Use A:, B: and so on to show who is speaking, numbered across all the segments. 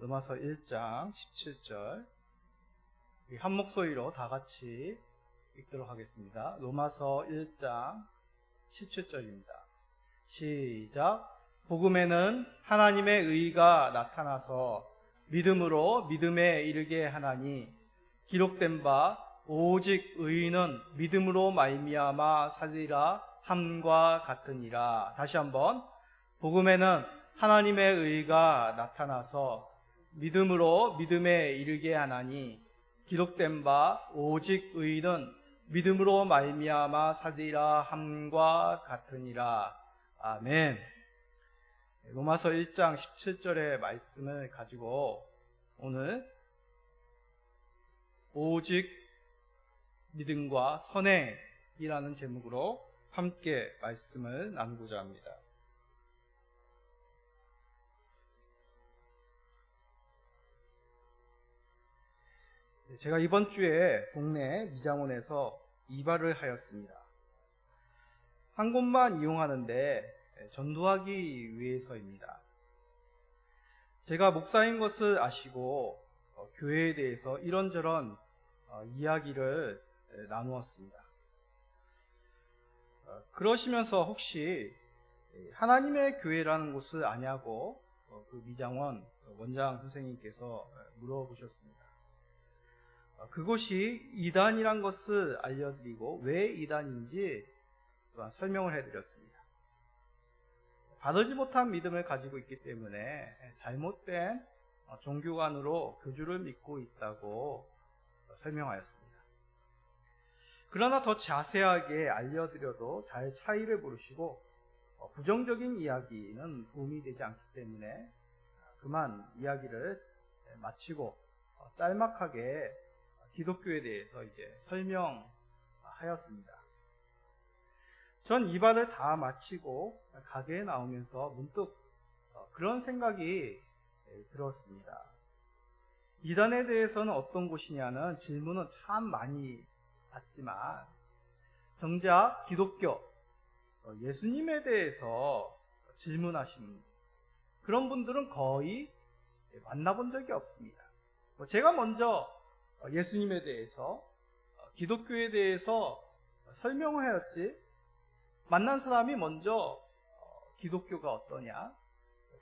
A: 로마서 1장 17절 한 목소리로 다 같이 읽도록 하겠습니다. 로마서 1장 17절입니다. 시작. 복음에는 하나님의 의가 나타나서 믿음으로 믿음에 이르게 하나니 기록된 바 오직 의인은 믿음으로 말미암아 살리라 함과 같으니라. 다시 한번. 복음에는 하나님의 의가 나타나서 믿음으로 믿음에 이르게 하나니 기록된 바 오직 의인은 믿음으로 말미암아 살리라 함과 같으니라. 아멘. 로마서 1장 17절의 말씀을 가지고 오늘 오직 믿음과 선행이라는 제목으로 함께 말씀을 나누고자 합니다. 제가 이번 주에 동네 미장원에서 이발을 하였습니다. 한 곳만 이용하는데 전도하기 위해서입니다. 제가 목사인 것을 아시고 교회에 대해서 이런저런 이야기를 나누었습니다. 그러시면서 혹시 하나님의 교회라는 곳을 아냐고 그 미장원 원장 선생님께서 물어보셨습니다. 그곳이 이단이란 것을 알려드리고 왜 이단인지 설명을 해드렸습니다. 바르지 못한 믿음을 가지고 있기 때문에 잘못된 종교관으로 교주를 믿고 있다고 설명하였습니다. 그러나 더 자세하게 알려드려도 잘 차이를 모르시고 부정적인 이야기는 도움이 되지 않기 때문에 그만 이야기를 마치고 짤막하게 기독교에 대해서 이제 설명하였습니다. 전 이발을 다 마치고 가게에 나오면서 문득 그런 생각이 들었습니다. 이단에 대해서는 어떤 곳이냐는 질문은 참 많이 받지만 정작 기독교, 예수님에 대해서 질문하시는 그런 분들은 거의 만나본 적이 없습니다. 제가 먼저 예수님에 대해서, 기독교에 대해서 설명을 하였지 만난 사람이 먼저 기독교가 어떠냐,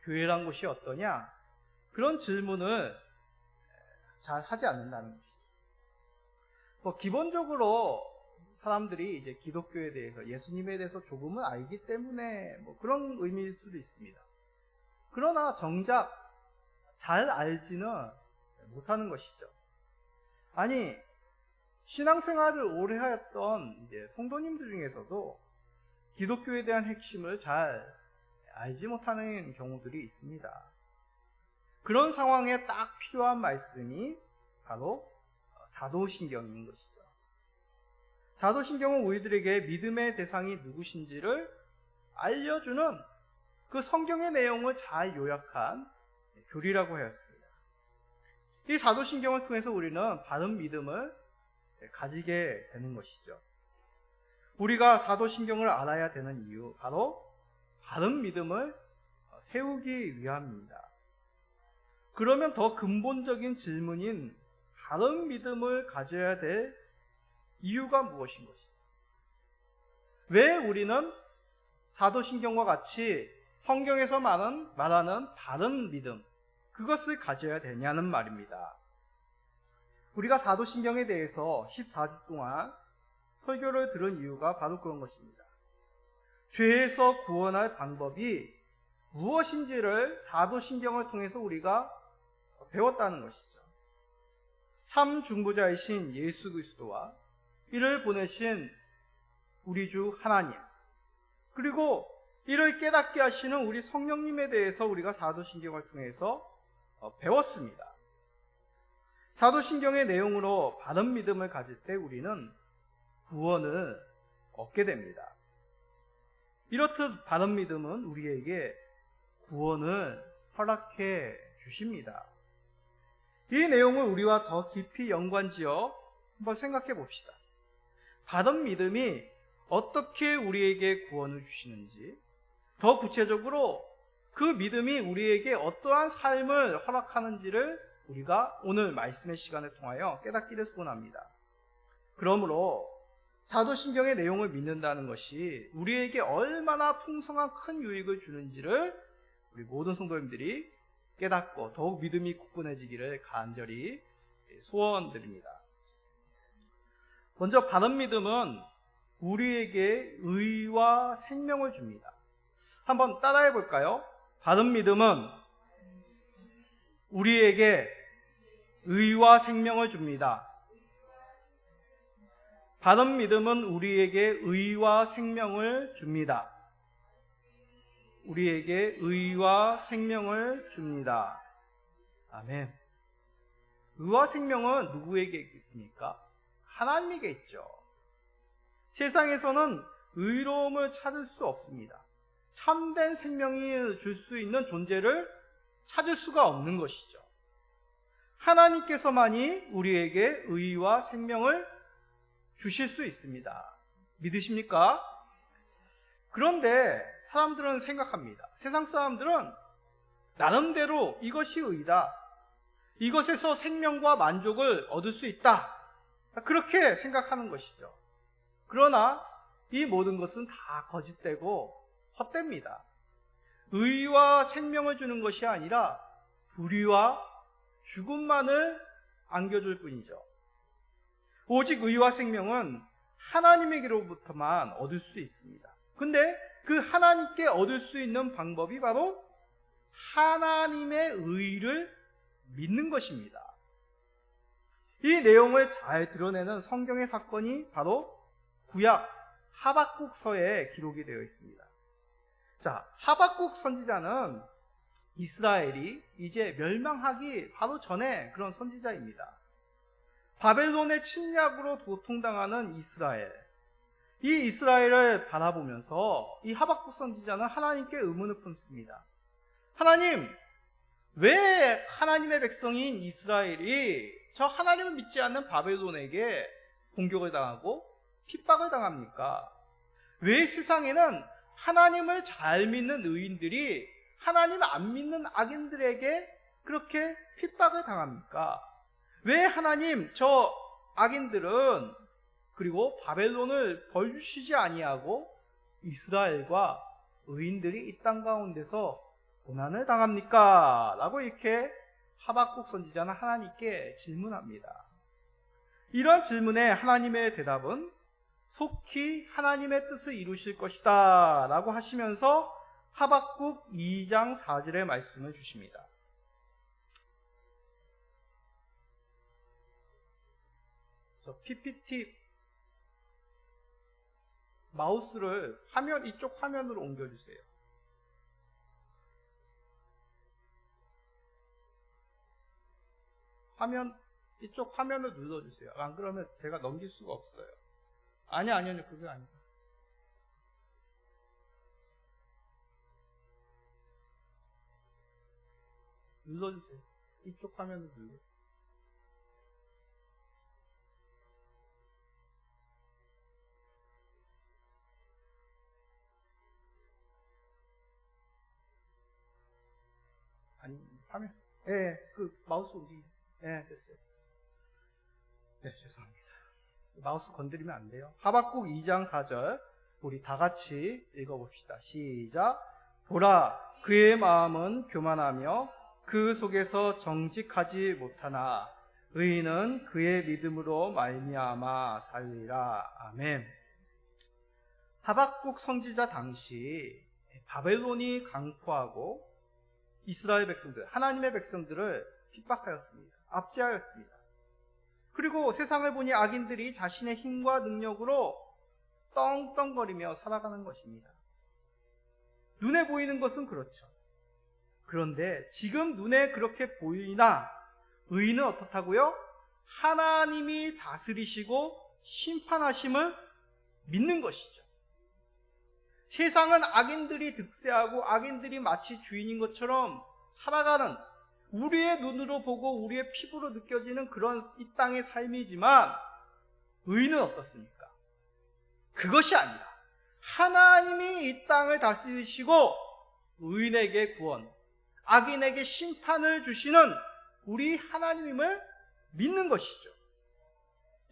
A: 교회란 곳이 어떠냐 그런 질문을 잘 하지 않는다는 것이죠. 기본적으로 사람들이 이제 기독교에 대해서, 예수님에 대해서 조금은 알기 때문에 그런 의미일 수도 있습니다. 그러나 정작 잘 알지는 못하는 것이죠. 아니, 신앙생활을 오래 하였던 이제 성도님들 중에서도 기독교에 대한 핵심을 잘 알지 못하는 경우들이 있습니다. 그런 상황에 딱 필요한 말씀이 바로 사도신경인 것이죠. 사도신경은 우리들에게 믿음의 대상이 누구신지를 알려주는 그 성경의 내용을 잘 요약한 교리라고 하였습니다. 이 사도신경을 통해서 우리는 바른 믿음을 가지게 되는 것이죠. 우리가 사도신경을 알아야 되는 이유, 바로 바른 믿음을 세우기 위함입니다. 그러면 더 근본적인 질문인 바른 믿음을 가져야 될 이유가 무엇인 것이죠? 왜 우리는 사도신경과 같이 성경에서 말하는 바른 믿음, 그것을 가져야 되냐는 말입니다. 우리가 사도신경에 대해서 14주 동안 설교를 들은 이유가 바로 그런 것입니다. 죄에서 구원할 방법이 무엇인지를 사도신경을 통해서 우리가 배웠다는 것이죠. 참 중보자이신 예수 그리스도와 이를 보내신 우리 주 하나님, 그리고 이를 깨닫게 하시는 우리 성령님에 대해서 우리가 사도신경을 통해서 배웠습니다. 사도신경의 내용으로 바른 믿음을 가질 때 우리는 구원을 얻게 됩니다. 이렇듯 바른 믿음은 우리에게 구원을 허락해 주십니다. 이 내용을 우리와 더 깊이 연관지어 한번 생각해 봅시다. 바른 믿음이 어떻게 우리에게 구원을 주시는지, 더 구체적으로 그 믿음이 우리에게 어떠한 삶을 허락하는지를 우리가 오늘 말씀의 시간을 통하여 깨닫기를 소원합니다. 그러므로 사도신경의 내용을 믿는다는 것이 우리에게 얼마나 풍성한 큰 유익을 주는지를 우리 모든 성도님들이 깨닫고 더욱 믿음이 굳건해지기를 간절히 소원드립니다. 먼저 바른 믿음은 우리에게 의와 생명을 줍니다. 한번 따라해 볼까요? 바른 믿음은 우리에게 의와 생명을 줍니다. 바른 믿음은 우리에게 의와 생명을 줍니다. 우리에게 의와 생명을 줍니다. 아멘. 의와 생명은 누구에게 있겠습니까? 하나님에게 있죠. 세상에서는 의로움을 찾을 수 없습니다. 참된 생명이 줄 수 있는 존재를 찾을 수가 없는 것이죠. 하나님께서만이 우리에게 의와 생명을 주실 수 있습니다. 믿으십니까? 그런데 사람들은 생각합니다. 세상 사람들은 나름대로 이것이 의다, 이것에서 생명과 만족을 얻을 수 있다, 그렇게 생각하는 것이죠. 그러나 이 모든 것은 다 거짓되고 헛됩니다. 의와 생명을 주는 것이 아니라 불의와 죽음만을 안겨줄 뿐이죠. 오직 의와 생명은 하나님에게로부터만 얻을 수 있습니다. 근데 그 하나님께 얻을 수 있는 방법이 바로 하나님의 의를 믿는 것입니다. 이 내용을 잘 드러내는 성경의 사건이 바로 구약 하박국서에 기록이 되어 있습니다. 자, 하박국 선지자는 이스라엘이 이제 멸망하기 바로 전에 그런 선지자입니다. 바벨론의 침략으로 고통당하는 이스라엘, 이 이스라엘을 바라보면서 이 하박국 선지자는 하나님께 의문을 품습니다. 하나님, 왜 하나님의 백성인 이스라엘이 저 하나님을 믿지 않는 바벨론에게 공격을 당하고 핍박을 당합니까? 왜 세상에는 하나님을 잘 믿는 의인들이 하나님 안 믿는 악인들에게 그렇게 핍박을 당합니까? 왜 하나님 저 악인들은 그리고 바벨론을 벌 주시지 아니하고 이스라엘과 의인들이 이 땅 가운데서 고난을 당합니까? 라고 이렇게 하박국 선지자는 하나님께 질문합니다. 이런 질문에 하나님의 대답은 속히 하나님의 뜻을 이루실 것이다 라고 하시면서 하박국 2장 4절의 말씀을 주십니다. 저 PPT 마우스를 이쪽 화면으로 옮겨주세요. 이쪽 화면을 눌러주세요. 안 그러면 제가 넘길 수가 없어요. 아니요, 그게 아니에요. 눌러주세요. 이쪽 화면을 눌러주세요. 아니, 화면. 그 마우스 움직이. 됐어요. 죄송합니다. 마우스 건드리면 안 돼요. 하박국 2장 4절 우리 다 같이 읽어봅시다. 시작. 보라, 그의 마음은 교만하며 그 속에서 정직하지 못하나 의인은 그의 믿음으로 말미암아 살리라. 아멘. 하박국 선지자 당시 바벨론이 강포하고 이스라엘 백성들, 하나님의 백성들을 핍박하였습니다. 압제하였습니다. 그리고 세상을 보니 악인들이 자신의 힘과 능력으로 떵떵거리며 살아가는 것입니다. 눈에 보이는 것은 그렇죠. 그런데 지금 눈에 그렇게 보이나 의인은 어떻다고요? 하나님이 다스리시고 심판하심을 믿는 것이죠. 세상은 악인들이 득세하고 악인들이 마치 주인인 것처럼 살아가는, 우리의 눈으로 보고 우리의 피부로 느껴지는 그런 이 땅의 삶이지만 의인은 어떻습니까? 그것이 아니라 하나님이 이 땅을 다스리시고 의인에게 구원, 악인에게 심판을 주시는 우리 하나님임을 믿는 것이죠.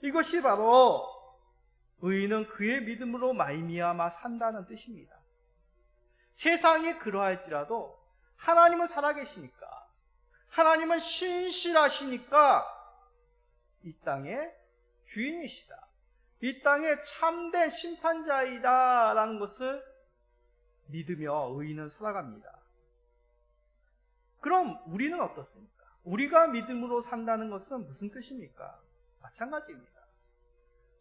A: 이것이 바로 의인은 그의 믿음으로 말미암아 산다는 뜻입니다. 세상이 그러할지라도 하나님은 살아계시니까, 하나님은 신실하시니까 이 땅의 주인이시다, 이 땅의 참된 심판자이다 라는 것을 믿으며 의인은 살아갑니다. 그럼 우리는 어떻습니까? 우리가 믿음으로 산다는 것은 무슨 뜻입니까? 마찬가지입니다.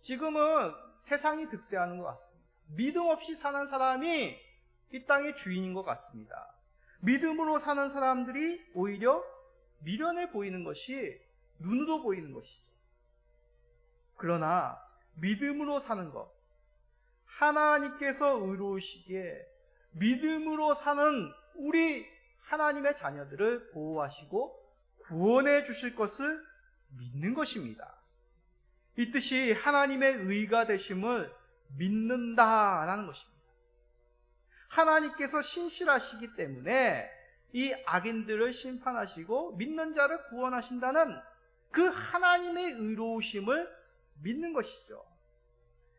A: 지금은 세상이 득세하는 것 같습니다. 믿음 없이 사는 사람이 이 땅의 주인인 것 같습니다. 믿음으로 사는 사람들이 오히려 미련해 보이는 것이 눈으로 보이는 것이죠. 그러나 믿음으로 사는 것, 하나님께서 의로우시기에 믿음으로 사는 우리 하나님의 자녀들을 보호하시고 구원해 주실 것을 믿는 것입니다. 이 뜻이 하나님의 의가 되심을 믿는다라는 것입니다. 하나님께서 신실하시기 때문에 이 악인들을 심판하시고 믿는 자를 구원하신다는 그 하나님의 의로우심을 믿는 것이죠.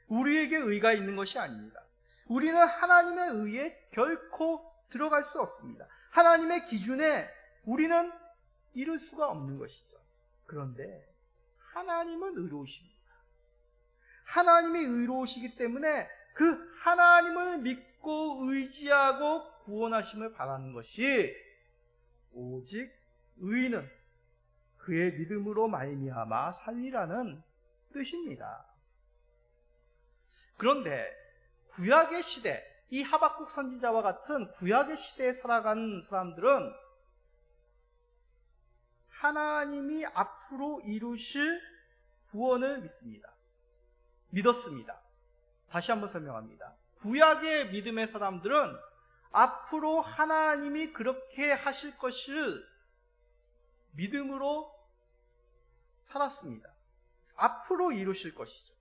A: 우리에게 의가 있는 것이 아닙니다. 우리는 하나님의 의에 결코 들어갈 수 없습니다. 하나님의 기준에 우리는 이룰 수가 없는 것이죠. 그런데 하나님은 의로우십니다. 하나님이 의로우시기 때문에 그 하나님을 믿고 의지하고 구원하심을 바라는 것이 오직 의인은 그의 믿음으로 말미암아 살리라는 뜻입니다. 그런데 구약의 시대, 이 하박국 선지자와 같은 구약의 시대에 살아가는 사람들은 하나님이 앞으로 이루실 구원을 믿었습니다. 다시 한번 설명합니다. 구약의 믿음의 사람들은 앞으로 하나님이 그렇게 하실 것을 믿음으로 살았습니다. 앞으로 이루실 것이죠.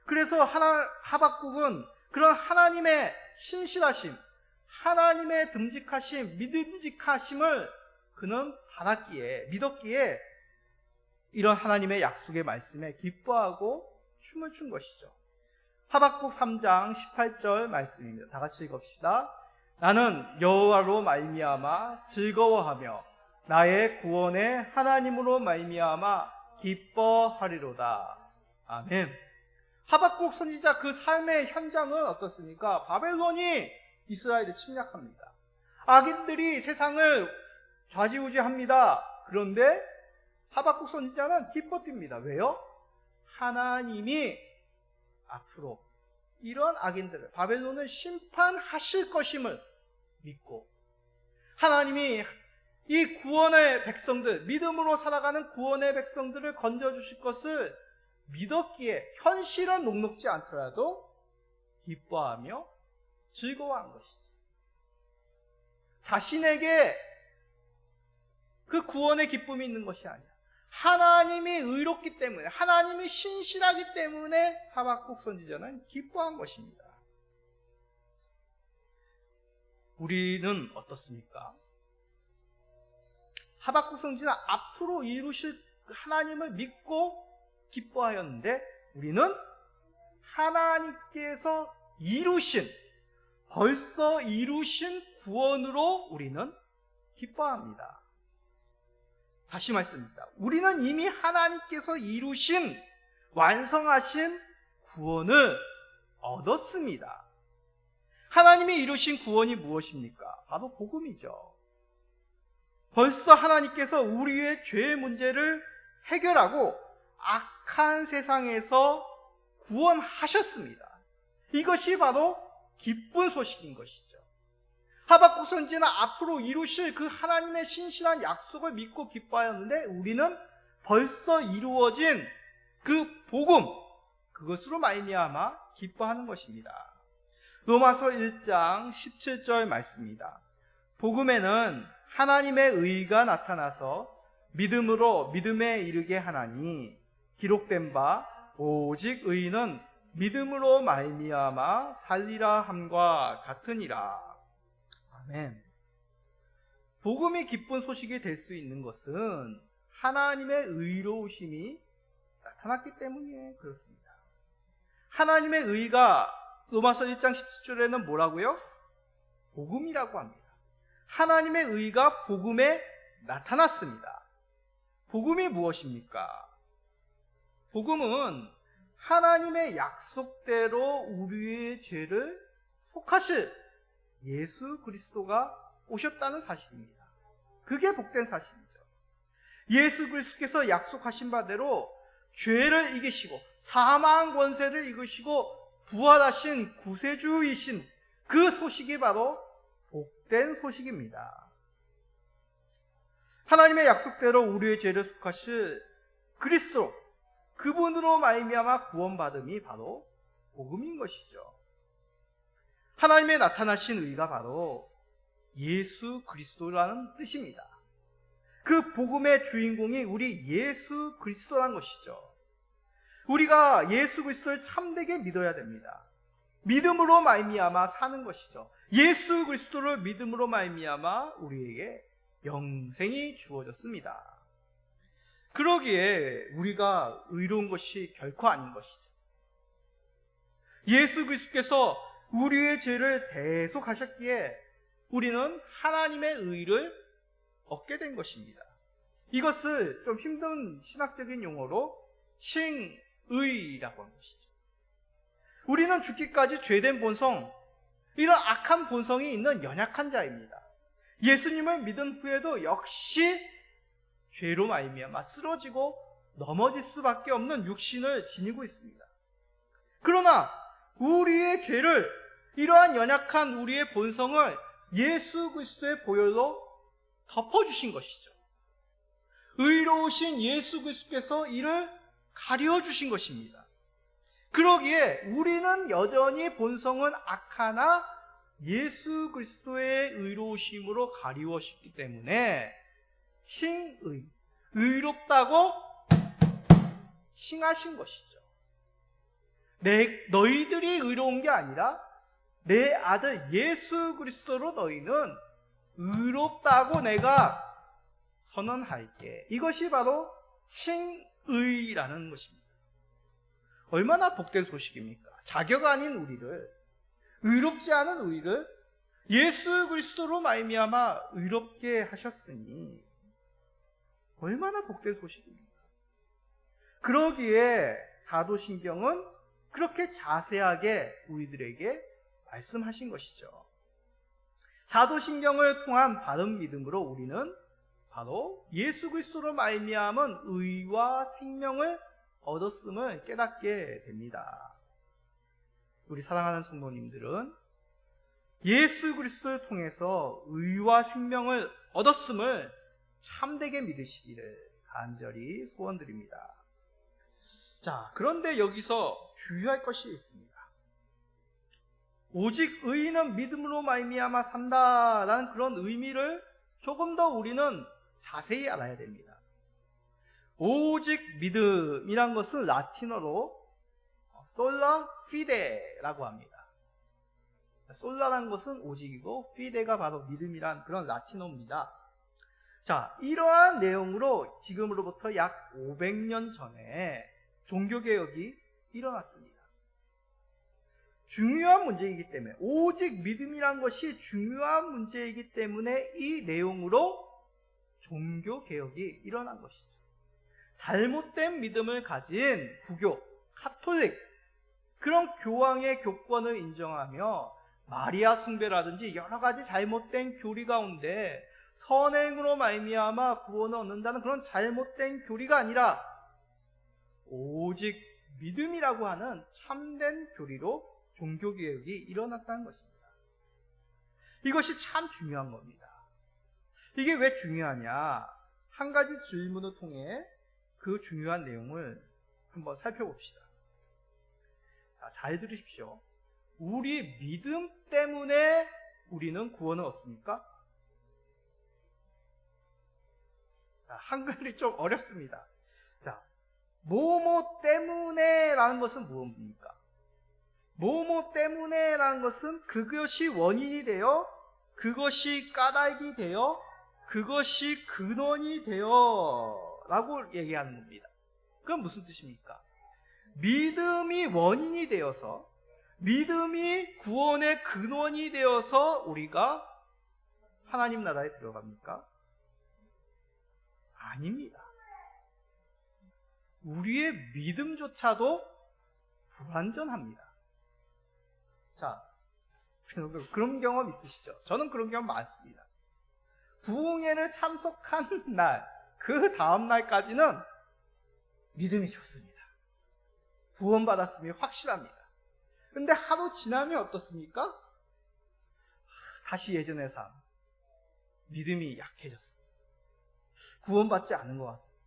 A: 그래서 하박국은 그런 하나님의 신실하심, 하나님의 듬직하심, 믿음직하심을 그는 믿었기에 이런 하나님의 약속의 말씀에 기뻐하고 춤을 춘 것이죠. 하박국 3장 18절 말씀입니다. 다 같이 읽읍시다. 나는 여호와로 말미암아 즐거워하며 나의 구원의 하나님으로 말미암아 기뻐하리로다. 아멘. 하박국 선지자 그 삶의 현장은 어떻습니까? 바벨론이 이스라엘을 침략합니다. 악인들이 세상을 좌지우지합니다. 그런데 하박국 선지자는 기뻐 뜁니다. 왜요? 하나님이 앞으로 이러한 악인들을, 바벨론을 심판하실 것임을 믿고 하나님이 이 구원의 백성들, 믿음으로 살아가는 구원의 백성들을 건져주실 것을 믿었기에 현실은 녹록지 않더라도 기뻐하며 즐거워한 것이죠. 자신에게 그 구원의 기쁨이 있는 것이 아니라 하나님이 의롭기 때문에, 하나님이 신실하기 때문에 하박국 선지자는 기뻐한 것입니다. 우리는 어떻습니까? 하박국 선지자는 앞으로 이루실 하나님을 믿고 기뻐하였는데 우리는 하나님께서 벌써 이루신 구원으로 우리는 기뻐합니다. 다시 말씀드립니다. 우리는 이미 하나님께서 이루신, 완성하신 구원을 얻었습니다. 하나님이 이루신 구원이 무엇입니까? 바로 복음이죠. 벌써 하나님께서 우리의 죄의 문제를 해결하고 악한 세상에서 구원하셨습니다. 이것이 바로 기쁜 소식인 것이죠. 하박국 선지자는 앞으로 이루실 그 하나님의 신실한 약속을 믿고 기뻐하였는데 우리는 벌써 이루어진 그 복음, 그것으로 말미암아 기뻐하는 것입니다. 로마서 1장 17절 말씀입니다. 복음에는 하나님의 의가 나타나서 믿음으로 믿음에 이르게 하나니 기록된 바 오직 의인은 믿음으로 말미암아 살리라 함과 같으니라. 아멘. 복음이 기쁜 소식이 될 수 있는 것은 하나님의 의로우심이 나타났기 때문에 그렇습니다. 하나님의 의가 로마서 1장 17절에는 뭐라고요? 복음이라고 합니다. 하나님의 의가 복음에 나타났습니다. 복음이 무엇입니까? 복음은 하나님의 약속대로 우리의 죄를 속하실 예수 그리스도가 오셨다는 사실입니다. 그게 복된 사실이죠. 예수 그리스도께서 약속하신 바대로 죄를 이기시고 사망 권세를 이기시고 부활하신 구세주이신 그 소식이 바로 복된 소식입니다. 하나님의 약속대로 우리의 죄를 속하실 그리스도, 그분으로 말미암아 구원받음이 바로 복음인 것이죠. 하나님의 나타나신 의가 바로 예수 그리스도라는 뜻입니다. 그 복음의 주인공이 우리 예수 그리스도라는 것이죠. 우리가 예수 그리스도를 참되게 믿어야 됩니다. 믿음으로 말미암아 사는 것이죠. 예수 그리스도를 믿음으로 말미암아 우리에게 영생이 주어졌습니다. 그러기에 우리가 의로운 것이 결코 아닌 것이죠. 예수 그리스도께서 우리의 죄를 대속하셨기에 우리는 하나님의 의를 얻게 된 것입니다. 이것을 좀 힘든 신학적인 용어로 칭의라고 하는 것이죠. 우리는 죽기까지 죄된 본성, 이런 악한 본성이 있는 연약한 자입니다. 예수님을 믿은 후에도 역시 죄로 말미암아 쓰러지고 넘어질 수밖에 없는 육신을 지니고 있습니다. 그러나 우리의 죄를, 이러한 연약한 우리의 본성을 예수 그리스도의 보혈로 덮어주신 것이죠. 의로우신 예수 그리스도께서 이를 가려주신 것입니다. 그러기에 우리는 여전히 본성은 악하나 예수 그리스도의 의로우심으로 가리워졌기 때문에 칭의, 의롭다고 칭하신 것이죠. 너희들이 의로운 게 아니라 내 아들 예수 그리스도로 너희는 의롭다고 내가 선언할게. 이것이 바로 칭의라는 것입니다. 얼마나 복된 소식입니까? 자격 아닌 우리를, 의롭지 않은 우리를 예수 그리스도로 말미암아 의롭게 하셨으니 얼마나 복된 소식입니까? 그러기에 사도신경은 그렇게 자세하게 우리들에게 말씀하신 것이죠. 사도신경을 통한 바른 믿음으로 우리는 바로 예수 그리스도로 말미암은 의와 생명을 얻었음을 깨닫게 됩니다. 우리 사랑하는 성도님들은 예수 그리스도를 통해서 의와 생명을 얻었음을 참되게 믿으시기를 간절히 소원드립니다. 자, 그런데 여기서 주의할 것이 있습니다. 오직 의인은 믿음으로 말미암아 산다라는 그런 의미를 조금 더 우리는 자세히 알아야 됩니다. 오직 믿음이란 것은 라틴어로 솔라 피데라고 합니다. 솔라라는 것은 오직이고 피데가 바로 믿음이란 그런 라틴어입니다. 자, 이러한 내용으로 지금으로부터 약 500년 전에 종교개혁이 일어났습니다. 중요한 문제이기 때문에, 오직 믿음이란 것이 중요한 문제이기 때문에 이 내용으로 종교개혁이 일어난 것이죠. 잘못된 믿음을 가진 부교, 카톨릭, 그런 교황의 교권을 인정하며 마리아 숭배라든지 여러 가지 잘못된 교리 가운데 선행으로 말미암아 구원을 얻는다는 그런 잘못된 교리가 아니라 오직 믿음이라고 하는 참된 교리로 종교개혁이 일어났다는 것입니다. 이것이 참 중요한 겁니다. 이게 왜 중요하냐? 한 가지 질문을 통해 그 중요한 내용을 한번 살펴봅시다. 자, 잘 들으십시오. 우리 믿음 때문에 우리는 구원을 얻습니까? 자, 한글이 좀 어렵습니다. 자, 뭐뭐 때문에 라는 것은 무엇입니까? 뭐뭐 때문에 라는 것은 그것이 원인이 되어 그것이 까닭이 되어 그것이 근원이 되어 라고 얘기하는 겁니다. 그럼 무슨 뜻입니까? 믿음이 원인이 되어서, 믿음이 구원의 근원이 되어서 우리가 하나님 나라에 들어갑니까? 아닙니다. 우리의 믿음조차도 불완전합니다. 자, 그런 경험 있으시죠? 저는 그런 경험 많습니다. 부흥회를 참석한 날, 그 다음 날까지는 믿음이 좋습니다. 구원받았음이 확실합니다. 근데 하루 지나면 어떻습니까? 다시 예전의 삶, 믿음이 약해졌습니다. 구원받지 않은 것 같습니다.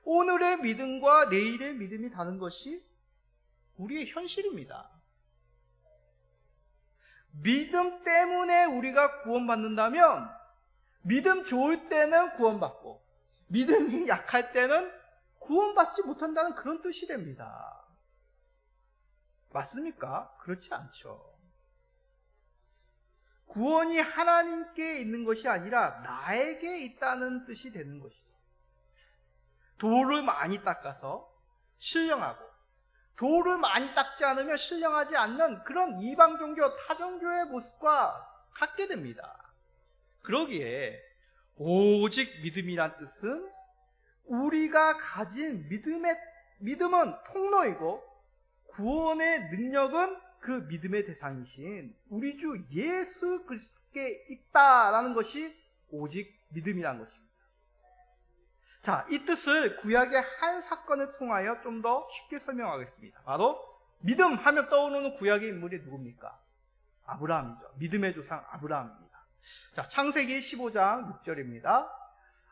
A: 오늘의 믿음과 내일의 믿음이 다른 것이 우리의 현실입니다. 믿음 때문에 우리가 구원받는다면 믿음 좋을 때는 구원받고 믿음이 약할 때는 구원받지 못한다는 그런 뜻이 됩니다. 맞습니까? 그렇지 않죠. 구원이 하나님께 있는 것이 아니라 나에게 있다는 뜻이 되는 것이죠. 돌을 많이 닦아서 신령하고 돌을 많이 닦지 않으면 신령하지 않는 그런 이방 종교, 타종교의 모습과 같게 됩니다. 그러기에 오직 믿음이란 뜻은 우리가 가진 믿음은 통로이고 구원의 능력은 그 믿음의 대상이신 우리 주 예수 그리스도께 있다라는 것이 오직 믿음이라는 것입니다. 자, 이 뜻을 구약의 한 사건을 통하여 좀 더 쉽게 설명하겠습니다. 바로 믿음 하면 떠오르는 구약의 인물이 누굽니까? 아브라함이죠. 믿음의 조상 아브라함입니다. 자, 창세기 15장 6절입니다.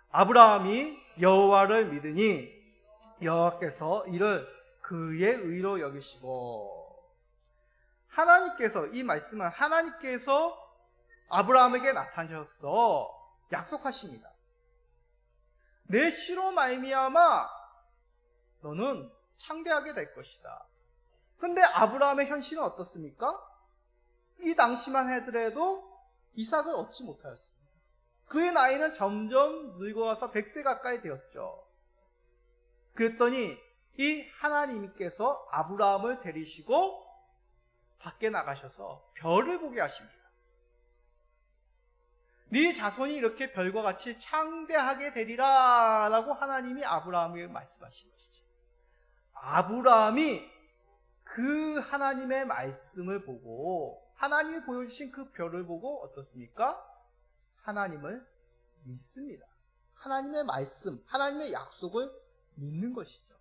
A: 아브라함이 여호와를 믿으니 여호와께서 이를 그의 의로 여기시고, 하나님께서, 이 말씀은 하나님께서 아브라함에게 나타나셔서 약속하십니다. 내 씨로 말미암아 너는 창대하게 될 것이다. 근데 아브라함의 현실은 어떻습니까? 이 당시만 하더라도 이삭을 얻지 못하였습니다. 그의 나이는 점점 늙어가서 100세 가까이 되었죠. 그랬더니 이 하나님께서 아브라함을 데리시고 밖에 나가셔서 별을 보게 하십니다. 네 자손이 이렇게 별과 같이 창대하게 되리라 라고 하나님이 아브라함에게 말씀하신 것이죠. 아브라함이 그 하나님의 말씀을 보고, 하나님이 보여주신 그 별을 보고 어떻습니까? 하나님을 믿습니다. 하나님의 말씀, 하나님의 약속을 믿는 것이죠.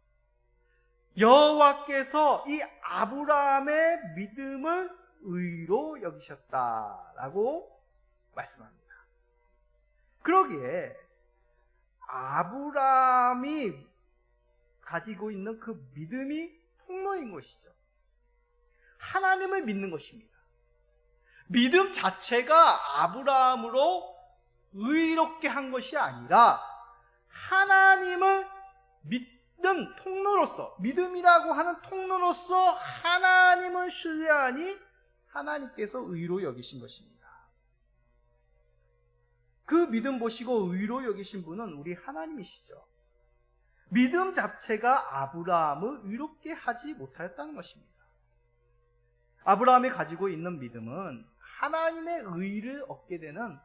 A: 여호와께서 이 아브라함의 믿음을 의로 여기셨다라고 말씀합니다. 그러기에 아브라함이 가지고 있는 그 믿음이 통로인 것이죠. 하나님을 믿는 것입니다. 믿음 자체가 아브라함으로 의롭게 한 것이 아니라 하나님을 믿는 통로로서, 믿음이라고 하는 통로로서 하나님을 신뢰하니 하나님께서 의로 여기신 것입니다. 그 믿음 보시고 의로 여기신 분은 우리 하나님이시죠. 믿음 자체가 아브라함을 의롭게 하지 못하였다는 것입니다. 아브라함이 가지고 있는 믿음은 하나님의 의를 얻게 되는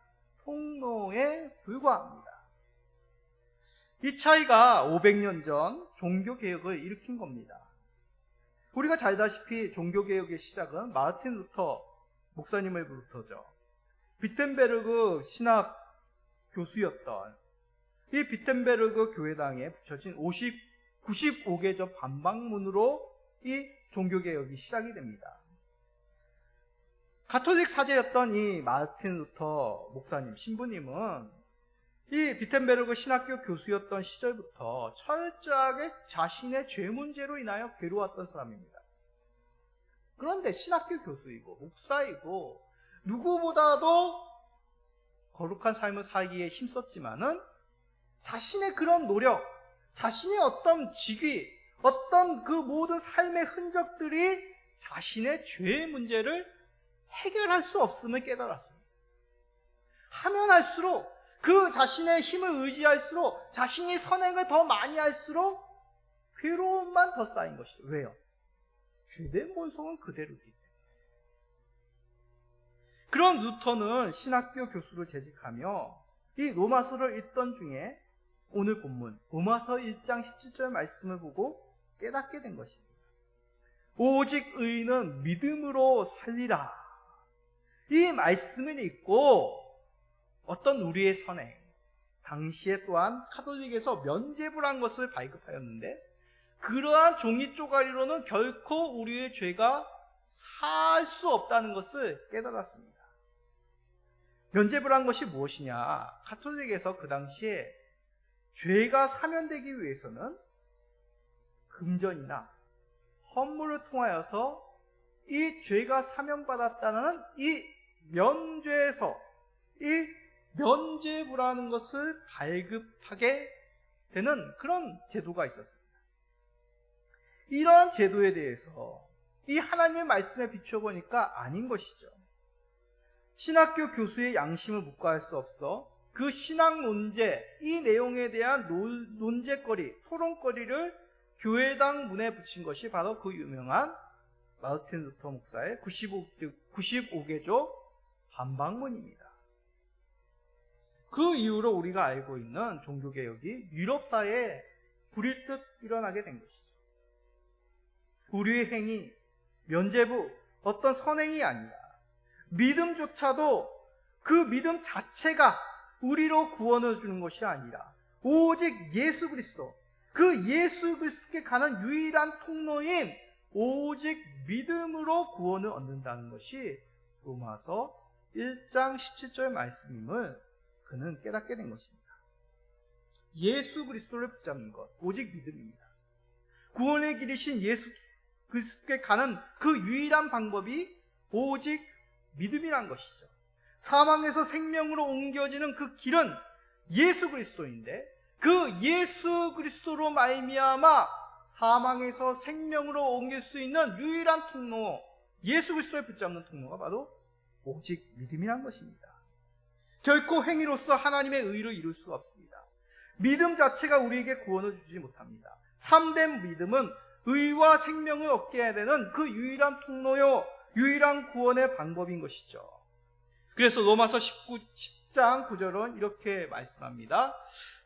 A: 통로에 불과합니다. 이 차이가 500년 전 종교개혁을 일으킨 겁니다. 우리가 잘 아다시피 종교개혁의 시작은 마르틴 루터 목사님으로부터죠. 비텐베르그 신학 교수였던 이 비텐베르그 교회당에 붙여진 95개조 반박문으로 이 종교개혁이 시작이 됩니다. 가톨릭 사제였던 이 마르틴 루터 목사님, 신부님은 이 비텐베르그 신학교 교수였던 시절부터 철저하게 자신의 죄 문제로 인하여 괴로웠던 사람입니다. 그런데 신학교 교수이고 목사이고 누구보다도 거룩한 삶을 살기에 힘썼지만은 자신의 그런 노력, 자신의 어떤 직위, 어떤 그 모든 삶의 흔적들이 자신의 죄의 문제를 해결할 수 없음을 깨달았습니다. 하면 할수록 그 자신의 힘을 의지할수록 자신이 선행을 더 많이 할수록 괴로움만 더 쌓인 것이죠. 왜요? 죄된 본성은 그대로이기 때문에. 그런 루터는 신학교 교수를 재직하며 이 로마서를 읽던 중에 오늘 본문 로마서 1장 17절 말씀을 보고 깨닫게 된 것입니다. 오직 의인은 믿음으로 살리라. 이 말씀을 읽고 어떤 우리의 선행, 당시에 또한 카톨릭에서 면죄부란 것을 발급하였는데 그러한 종이 쪼가리로는 결코 우리의 죄가 살 수 없다는 것을 깨달았습니다. 면죄부란 것이 무엇이냐? 카톨릭에서 그 당시에 죄가 사면되기 위해서는 금전이나 헌물을 통하여서 이 죄가 사면받았다는 이 면죄에서 이 면죄부라는 것을 발급하게 되는 그런 제도가 있었습니다. 이러한 제도에 대해서 이 하나님의 말씀에 비춰보니까 아닌 것이죠. 신학교 교수의 양심을 묵과할 수 없어 그 신학 논제, 이 내용에 대한 논제거리, 토론거리를 교회당 문에 붙인 것이 바로 그 유명한 마르틴 루터 목사의 95개조 반박문입니다. 그 이후로 우리가 알고 있는 종교개혁이 유럽사회에 불일듯 일어나게 된 것이죠. 우리의 행위, 면죄부, 어떤 선행이 아니라 믿음조차도 그 믿음 자체가 우리로 구원을 주는 것이 아니라 오직 예수 그리스도, 그 예수 그리스도께 가는 유일한 통로인 오직 믿음으로 구원을 얻는다는 것이 로마서 1장 17절 말씀임을 그는 깨닫게 된 것입니다. 예수 그리스도를 붙잡는 것, 오직 믿음입니다. 구원의 길이신 예수 그리스도께 가는 그 유일한 방법이 오직 믿음이란 것이죠. 사망에서 생명으로 옮겨지는 그 길은 예수 그리스도인데 그 예수 그리스도로 말미암아 사망에서 생명으로 옮길 수 있는 유일한 통로, 예수 그리스도를 붙잡는 통로가 바로 오직 믿음이란 것입니다. 결코 행위로서 하나님의 의를 이룰 수가 없습니다. 믿음 자체가 우리에게 구원을 주지 못합니다. 참된 믿음은 의와 생명을 얻게 해야 되는 그 유일한 통로요, 유일한 구원의 방법인 것이죠. 그래서 로마서 10장 9절은 이렇게 말씀합니다.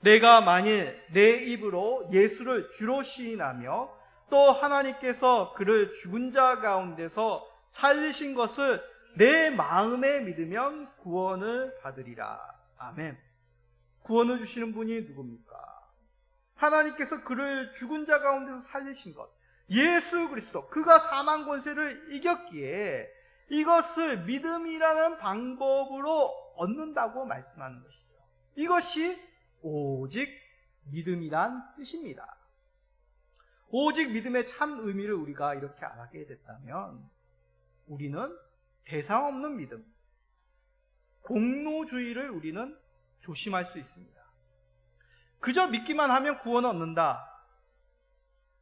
A: 내가 만일 내 입으로 예수를 주로 시인하며 또 하나님께서 그를 죽은 자 가운데서 살리신 것을 내 마음에 믿으면 구원을 받으리라. 아멘. 구원을 주시는 분이 누굽니까? 하나님께서 그를 죽은 자 가운데서 살리신 것, 예수 그리스도, 그가 사망 권세를 이겼기에 이것을 믿음이라는 방법으로 얻는다고 말씀하는 것이죠. 이것이 오직 믿음이란 뜻입니다. 오직 믿음의 참 의미를 우리가 이렇게 알게 됐다면 우리는 대상 없는 믿음, 공로주의를 우리는 조심할 수 있습니다. 그저 믿기만 하면 구원을 얻는다.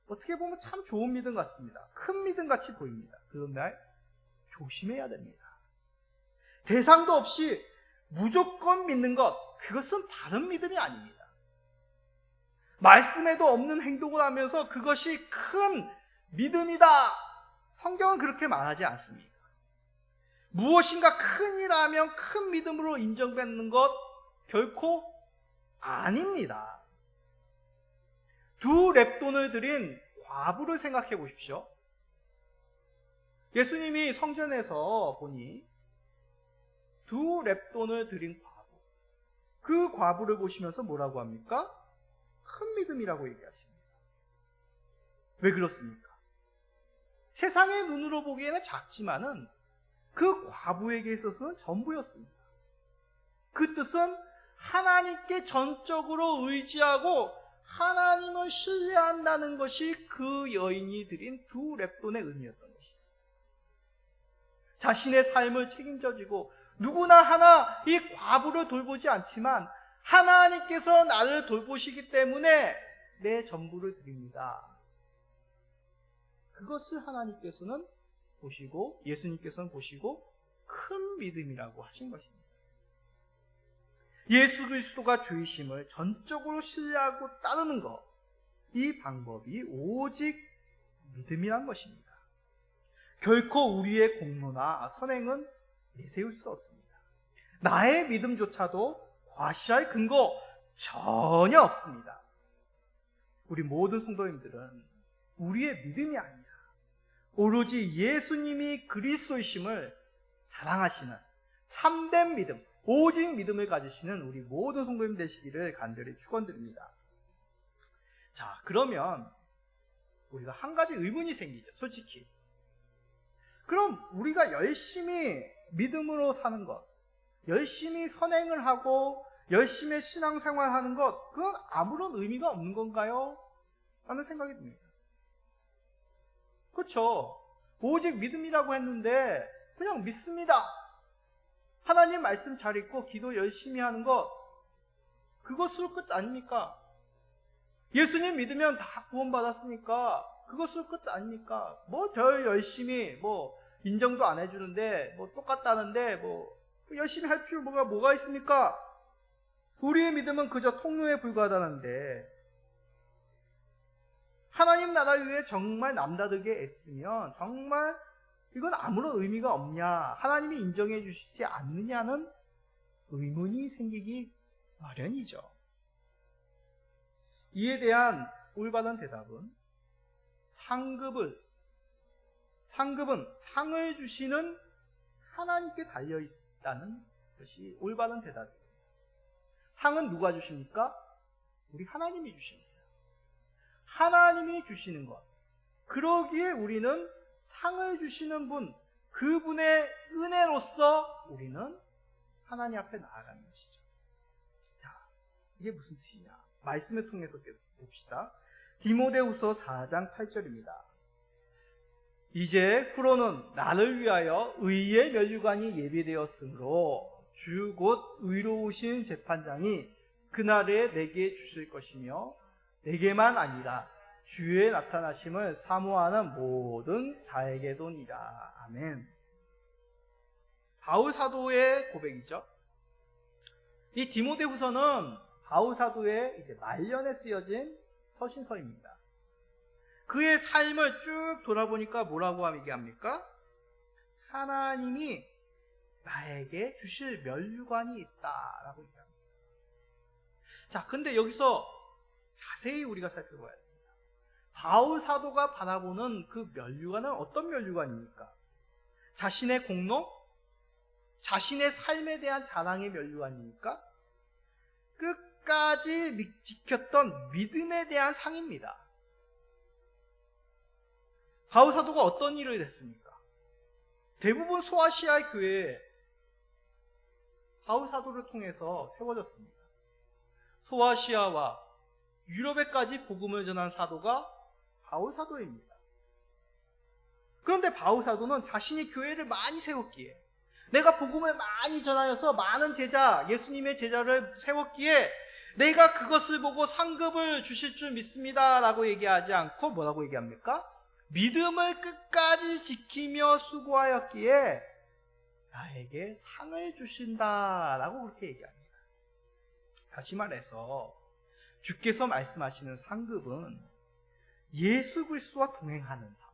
A: 어떻게 보면 참 좋은 믿음 같습니다. 큰 믿음 같이 보입니다. 그런데 조심해야 됩니다. 대상도 없이 무조건 믿는 것, 그것은 바른 믿음이 아닙니다. 말씀에도 없는 행동을 하면서 그것이 큰 믿음이다. 성경은 그렇게 말하지 않습니다. 무엇인가 큰 일 하면 큰 믿음으로 인정받는 것 결코 아닙니다. 두 랩돈을 드린 과부를 생각해 보십시오. 예수님이 성전에서 보니 두 랩돈을 드린 과부, 그 과부를 보시면서 뭐라고 합니까? 큰 믿음이라고 얘기하십니다. 왜 그렇습니까? 세상의 눈으로 보기에는 작지만은 그 과부에게 있어서는 전부였습니다. 그 뜻은 하나님께 전적으로 의지하고 하나님을 신뢰한다는 것이 그 여인이 드린 두 랩돈의 의미였던 것이죠. 자신의 삶을 책임져지고 누구나 하나 이 과부를 돌보지 않지만 하나님께서 나를 돌보시기 때문에 내 전부를 드립니다. 그것을 하나님께서는 보시고 예수님께서는 보시고 큰 믿음이라고 하신 것입니다. 예수 그리스도가 주이심을 전적으로 신뢰하고 따르는 것, 이 방법이 오직 믿음이란 것입니다. 결코 우리의 공로나 선행은 내세울 수 없습니다. 나의 믿음조차도 과시할 근거 전혀 없습니다. 우리 모든 성도님들은 우리의 믿음이 아니라 오로지 예수님이 그리스도이심을 자랑하시는 참된 믿음, 오직 믿음을 가지시는 우리 모든 성도님 되시기를 간절히 축원드립니다. 자, 그러면 우리가 한 가지 의문이 생기죠. 솔직히. 그럼 우리가 열심히 믿음으로 사는 것, 열심히 선행을 하고 열심히 신앙생활하는 것, 그건 아무런 의미가 없는 건가요? 라는 생각이 듭니다. 그렇죠. 오직 믿음이라고 했는데 그냥 믿습니다. 하나님 말씀 잘 읽고 기도 열심히 하는 것, 그것으로 끝 아닙니까? 예수님 믿으면 다 구원받았으니까 그것으로 끝 아닙니까? 뭐 더 열심히 인정도 안 해주는데 똑같다는데 열심히 할 필요가 뭐가 있습니까? 우리의 믿음은 그저 통로에 불과하다는데 하나님 나라 위해 정말 남다르게 애쓰면 정말 이건 아무런 의미가 없냐, 하나님이 인정해 주시지 않느냐는 의문이 생기기 마련이죠. 이에 대한 올바른 대답은 상급은 상을 주시는 하나님께 달려 있다는 것이 올바른 대답입니다. 상은 누가 주십니까? 우리 하나님이 주십니다. 하나님이 주시는 것. 그러기에 우리는 상을 주시는 분, 그분의 은혜로서 우리는 하나님 앞에 나아가는 것이죠. 자, 이게 무슨 뜻이냐? 말씀을 통해서 봅시다. 디모데후서 4장 8절입니다. 이제 후로는 나를 위하여 의의 면류관이 예비되었으므로 주 곧 의로우신 재판장이 그날에 내게 주실 것이며 내게만 아니라 주의 나타나심을 사모하는 모든 자에게도니라. 아멘. 바울 사도의 고백이죠. 이 디모데후서는 바울 사도의 이제 말년에 쓰여진 서신서입니다. 그의 삶을 쭉 돌아보니까 뭐라고 얘기합니까? 하나님이 나에게 주실 면류관이 있다라고 얘기합니다. 자, 근데 여기서 자세히 우리가 살펴봐야 됩니다. 바울 사도가 바라보는 그 면류관은 어떤 면류관입니까? 자신의 공로? 자신의 삶에 대한 자랑의 면류관입니까? 끝까지 지켰던 믿음에 대한 상입니다. 바울 사도가 어떤 일을 했습니까? 대부분 소아시아 교회에 바울 사도를 통해서 세워졌습니다. 소아시아와 유럽에까지 복음을 전한 사도가 바울 사도입니다. 그런데 바울 사도는 자신이 교회를 많이 세웠기에, 내가 복음을 많이 전하여서 많은 제자, 예수님의 제자를 세웠기에 내가 그것을 보고 상급을 주실 줄 믿습니다 라고 얘기하지 않고 뭐라고 얘기합니까? 믿음을 끝까지 지키며 수고하였기에 나에게 상을 주신다라고 그렇게 얘기합니다. 다시 말해서 주께서 말씀하시는 상급은 예수 그리스도와 동행하는 삶,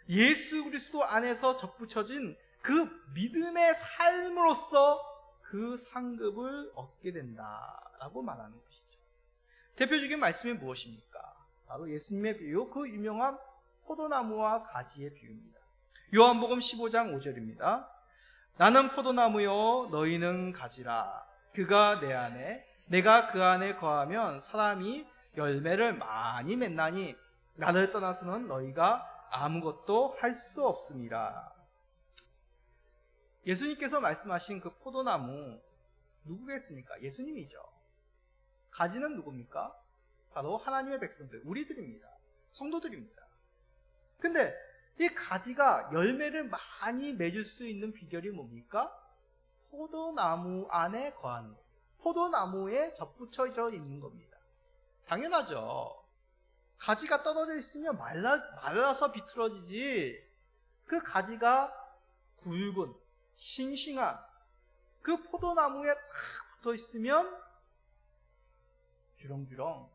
A: 예수 그리스도 안에서 접붙여진 그 믿음의 삶으로서 그 상급을 얻게 된다라고 말하는 것이죠. 대표적인 말씀이 무엇입니까? 바로 예수님의 비유, 그 유명한 포도나무와 가지의 비유입니다. 요한복음 15장 5절입니다. 나는 포도나무요 너희는 가지라. 그가 내 안에 내가 그 안에 거하면 사람이 열매를 많이 맺나니 나를 떠나서는 너희가 아무것도 할 수 없습니다. 예수님께서 말씀하신 그 포도나무 누구겠습니까? 예수님이죠. 가지는 누굽니까? 바로 하나님의 백성들, 우리들입니다. 성도들입니다. 근데 이 가지가 열매를 많이 맺을 수 있는 비결이 뭡니까? 포도나무 안에 거하는 것, 포도나무에 접붙여져 있는 겁니다. 당연하죠. 가지가 떨어져 있으면 말라서 비틀어지지, 그 가지가 굵은 싱싱한 그 포도나무에 딱 붙어 있으면 주렁주렁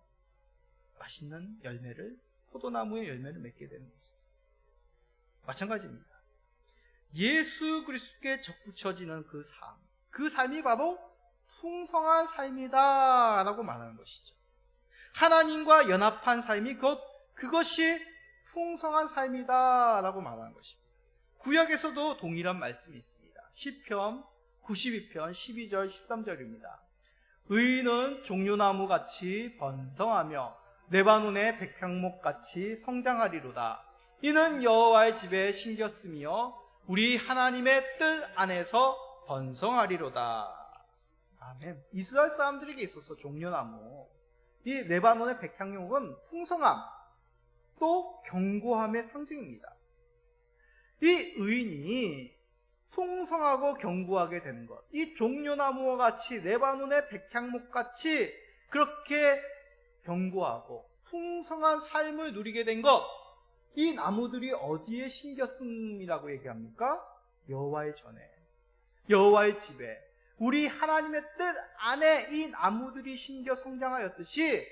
A: 맛있는 열매를, 포도나무의 열매를 맺게 되는 것이죠. 마찬가지입니다. 예수 그리스도께 접붙여지는 그 삶이 바로 풍성한 삶이다 라고 말하는 것이죠. 하나님과 연합한 삶이 그것이 풍성한 삶이다 라고 말하는 것입니다. 구약에서도 동일한 말씀이 있습니다. 시편 92편 12절 13절입니다. 의인은 종려나무같이 번성하며 레바논의 백향목같이 성장하리로다. 이는 여호와의 집에 심겼으며 우리 하나님의 뜻 안에서 번성하리로다. 아멘. 이스라엘 사람들에게 있어서 종려나무, 이 레바논의 백향목은 풍성함, 또 견고함의 상징입니다. 이 의인이 풍성하고 견고하게 되는 것, 이 종려나무와 같이 레바논의 백향목같이 그렇게 견고하고 풍성한 삶을 누리게 된 것, 이 나무들이 어디에 심겼음이라고 얘기합니까? 여호와의 전에, 여호와의 집에, 우리 하나님의 뜻 안에 이 나무들이 심겨 성장하였듯이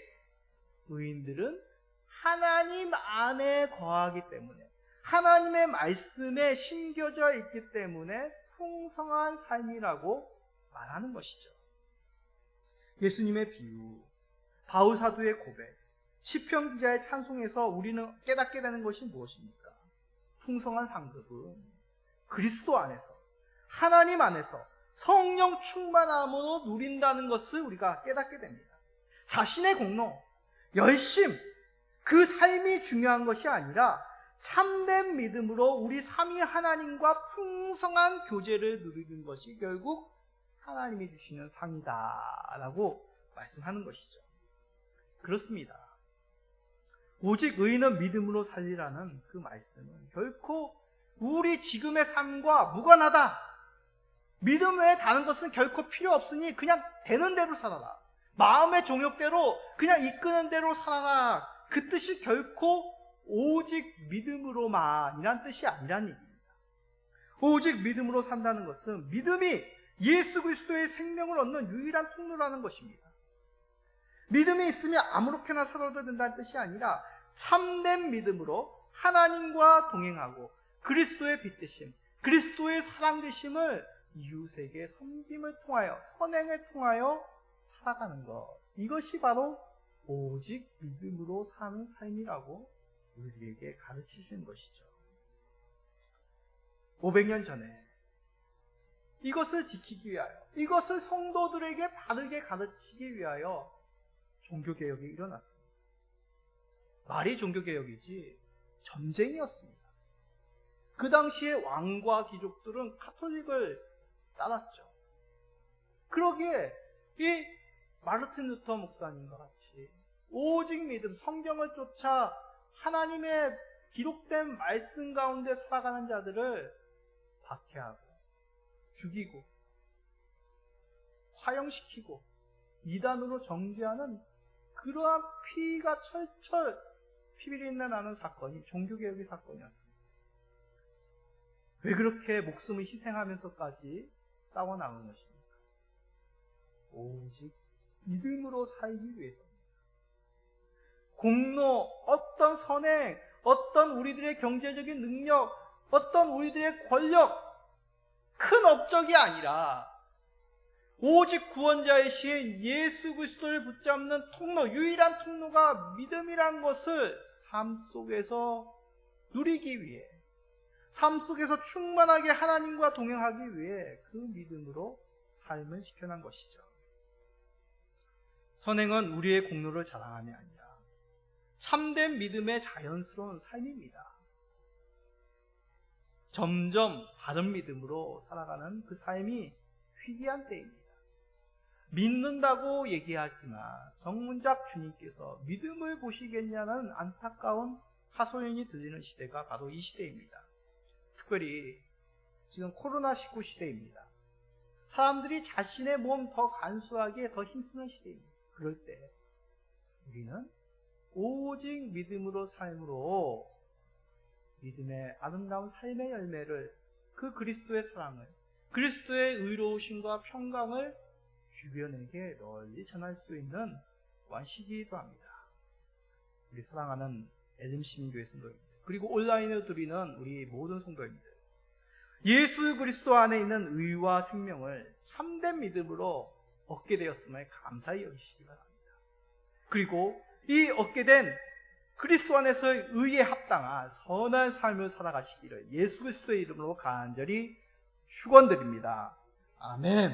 A: 의인들은 하나님 안에 거하기 때문에, 하나님의 말씀에 심겨져 있기 때문에 풍성한 삶이라고 말하는 것이죠. 예수님의 비유, 바울 사도의 고백, 시편 기자의 찬송에서 우리는 깨닫게 되는 것이 무엇입니까? 풍성한 상급은 그리스도 안에서, 하나님 안에서 성령 충만함으로 누린다는 것을 우리가 깨닫게 됩니다. 자신의 공로, 열심, 그 삶이 중요한 것이 아니라 참된 믿음으로 우리 삼위 하나님과 풍성한 교제를 누리는 것이 결국 하나님이 주시는 상이다 라고 말씀하는 것이죠. 그렇습니다. 오직 의인은 믿음으로 살리라는 그 말씀은 결코 우리 지금의 삶과 무관하다. 믿음 외에 다른 것은 결코 필요 없으니 그냥 되는 대로 살아라. 마음의 종욕대로 그냥 이끄는 대로 살아라. 그 뜻이 결코 오직 믿음으로만이란 뜻이 아니란 얘기입니다. 오직 믿음으로 산다는 것은 믿음이 예수 그리스도의 생명을 얻는 유일한 통로라는 것입니다. 믿음이 있으면 아무렇게나 살아도 된다는 뜻이 아니라 참된 믿음으로 하나님과 동행하고 그리스도의 빛 되심, 그리스도의 사랑 되심을 이웃에게 섬김을 통하여, 선행을 통하여 살아가는 것, 이것이 바로 오직 믿음으로 사는 삶이라고 우리에게 가르치신 것이죠. 500년 전에 이것을 지키기 위하여, 이것을 성도들에게 바르게 가르치기 위하여 종교개혁이 일어났습니다. 말이 종교개혁이지 전쟁이었습니다. 그 당시에 왕과 귀족들은 카톨릭을 따랐죠. 그러기에 이 마르틴 루터 목사님과 같이 오직 믿음, 성경을 쫓아 하나님의 기록된 말씀 가운데 살아가는 자들을 박해하고 죽이고 화형시키고 이단으로 정죄하는 그러한 피가 철철 피비린내 나는 사건이 종교개혁의 사건이었습니다. 왜 그렇게 목숨을 희생하면서까지 싸워나가는 것입니까? 오직 믿음으로 살기 위해서입니다. 공로, 어떤 선행, 어떤 우리들의 경제적인 능력, 어떤 우리들의 권력, 큰 업적이 아니라 오직 구원자의 신 예수 그리스도를 붙잡는 통로, 유일한 통로가 믿음이란 것을 삶 속에서 누리기 위해, 삶 속에서 충만하게 하나님과 동행하기 위해 그 믿음으로 삶을 지켜난 것이죠. 선행은 우리의 공로를 자랑함이 아니라 참된 믿음의 자연스러운 삶입니다. 점점 바른 믿음으로 살아가는 그 삶이 희귀한 때입니다. 믿는다고 얘기하지만 정문작 주님께서 믿음을 보시겠냐는 안타까운 하소연이 들리는 시대가 바로 이 시대입니다. 특별히 지금 코로나19 시대입니다. 사람들이 자신의 몸 더 간수하기에 더 힘쓰는 시대입니다. 그럴 때 우리는 오직 믿음으로 삶으로 믿음의 아름다운 삶의 열매를, 그 그리스도의 사랑을, 그리스도의 의로우심과 평강을 주변에게 널리 전할 수 있는 또한 시기이기도 합니다. 우리 사랑하는 에덴 시민교회 성도입니다. 그리고 온라인으로 드리는 우리 모든 성도입니다. 예수 그리스도 안에 있는 의와 생명을 참된 믿음으로 얻게 되었음을 감사히 여기시기 바랍니다. 그리고 이 얻게 된 그리스도 안에서의 의에 합당한 선한 삶을 살아가시기를 예수 그리스도의 이름으로 간절히 축원드립니다. 아멘.